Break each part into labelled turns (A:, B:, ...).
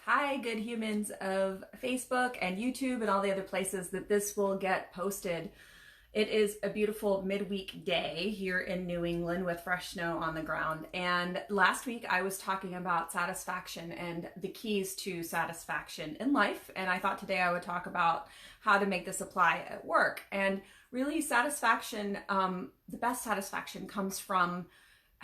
A: Hi, good humans of Facebook and YouTube and all the other places that this will get posted. It is a beautiful midweek day here in New England with fresh snow on the ground. And last week I was talking about satisfaction and the keys to satisfaction in life. And I thought today I would talk about how to make this apply at work. And really satisfaction, the best satisfaction comes from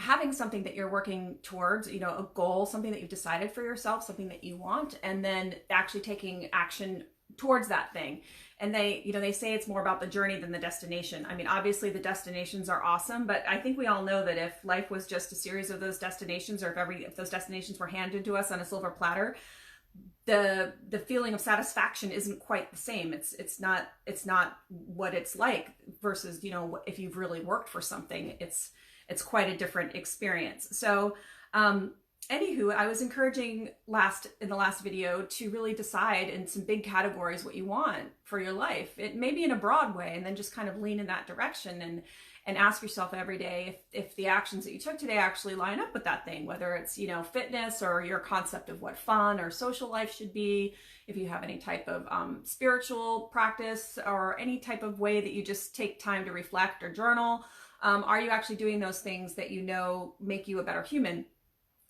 A: having something that you're working towards, a goal, something that you've decided for yourself, something that you want, and then actually taking action towards that thing. And they say it's more about the journey than the destination. I mean, obviously the destinations are awesome, but I think we all know that if life was just a series of those destinations, or if those destinations were handed to us on a silver platter, the feeling of satisfaction isn't quite the same. It's not what it's like versus, if you've really worked for something, it's quite a different experience. So anywho, I was encouraging in the last video to really decide in some big categories what you want for your life. It may be in a broad way, and then just kind of lean in that direction and ask yourself every day if the actions that you took today actually line up with that thing, whether it's, fitness or your concept of what fun or social life should be, if you have any type of spiritual practice or any type of way that you just take time to reflect or journal. Are you actually doing those things that make you a better human?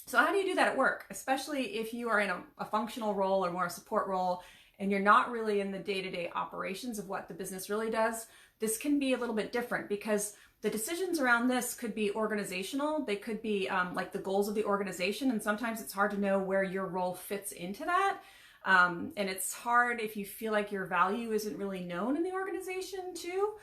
A: So how do you do that at work, especially if you are in a functional role or more a support role and you're not really in the day-to-day operations of what the business really does? This can be a little bit different because the decisions around this could be organizational. They could be like the goals of the organization, and sometimes it's hard to know where your role fits into that. And it's hard if you feel like your value isn't really known in the organization too.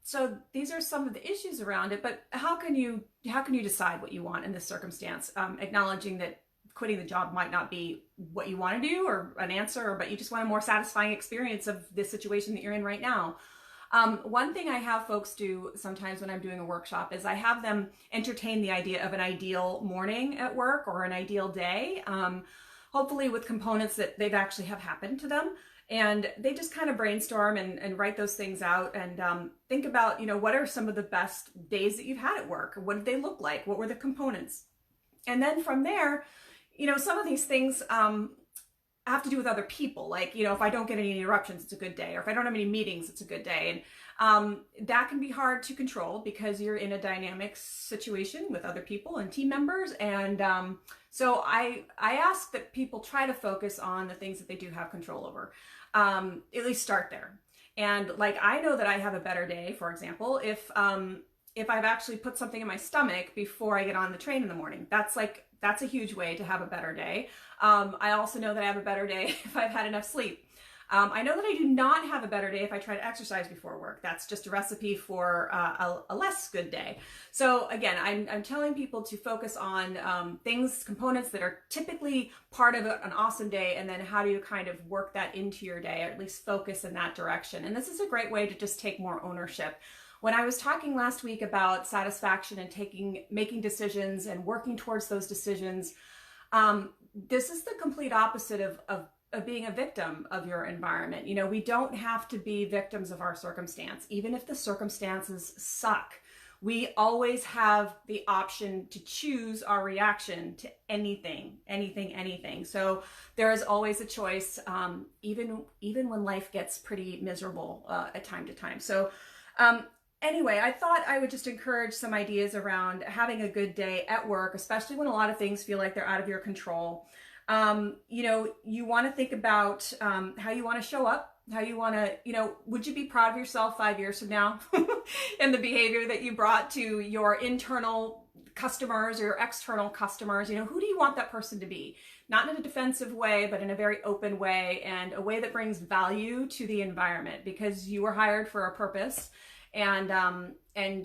A: So these are some of the issues around it, but how can you decide what you want in this circumstance? Acknowledging that quitting the job might not be what you want to do or an answer, but you just want a more satisfying experience of this situation that you're in right now. One thing I have folks do sometimes when I'm doing a workshop is I have them entertain the idea of an ideal morning at work or an ideal day, hopefully with components that they've actually have happened to them. And they just kind of brainstorm and write those things out and think about, what are some of the best days that you've had at work? What did they look like? What were the components? And then from there, some of these things have to do with other people. Like, if I don't get any interruptions, it's a good day. Or if I don't have any meetings, it's a good day. And that can be hard to control because you're in a dynamic situation with other people and team members. And so I ask that people try to focus on the things that they do have control over. At least start there. And like, I know that I have a better day, for example, if I've actually put something in my stomach before I get on the train in the morning. That's a huge way to have a better day. I also know that I have a better day if I've had enough sleep. I know that I do not have a better day if I try to exercise before work. That's just a recipe for a less good day. So again, I'm telling people to focus on components that are typically part of an awesome day, and then how do you kind of work that into your day, or at least focus in that direction. And this is a great way to just take more ownership. When I was talking last week about satisfaction and making decisions and working towards those decisions, this is the complete opposite of being a victim of your environment. We don't have to be victims of our circumstance, even if the circumstances suck. We always have the option to choose our reaction to anything. So there is always a choice, even when life gets pretty miserable at time to time. So anyway, I thought I would just encourage some ideas around having a good day at work, especially when a lot of things feel like they're out of your control. You want to think about how you want to show up, how you want to, would you be proud of yourself 5 years from now and the behavior that you brought to your internal customers or your external customers? Who do you want that person to be? Not in a defensive way, but in a very open way, and a way that brings value to the environment, because you were hired for a purpose. And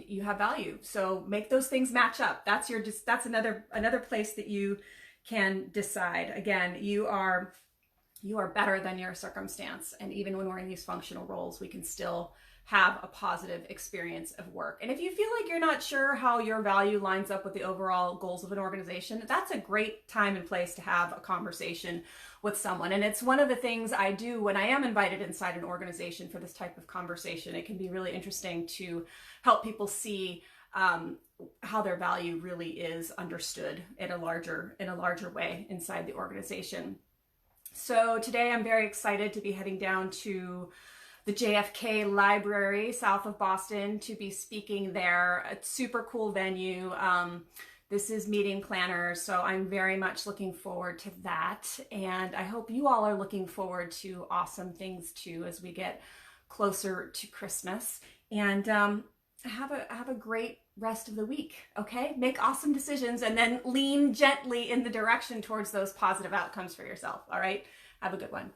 A: you have value. So make those things match up. That's another place that you can decide. Again, you are better than your circumstance. And even when we're in these functional roles, we can still have a positive experience of work. And if you feel like you're not sure how your value lines up with the overall goals of an organization, that's a great time and place to have a conversation with someone. And it's one of the things I do when I am invited inside an organization for this type of conversation. It can be really interesting to help people see how their value really is understood in a larger way inside the organization. So today I'm very excited to be heading down to the JFK Library south of Boston to be speaking there. A super cool venue. This is meeting planners, so I'm very much looking forward to that. And I hope you all are looking forward to awesome things too as we get closer to Christmas. And have a great rest of the week, okay? Make awesome decisions and then lean gently in the direction towards those positive outcomes for yourself, all right? Have a good one.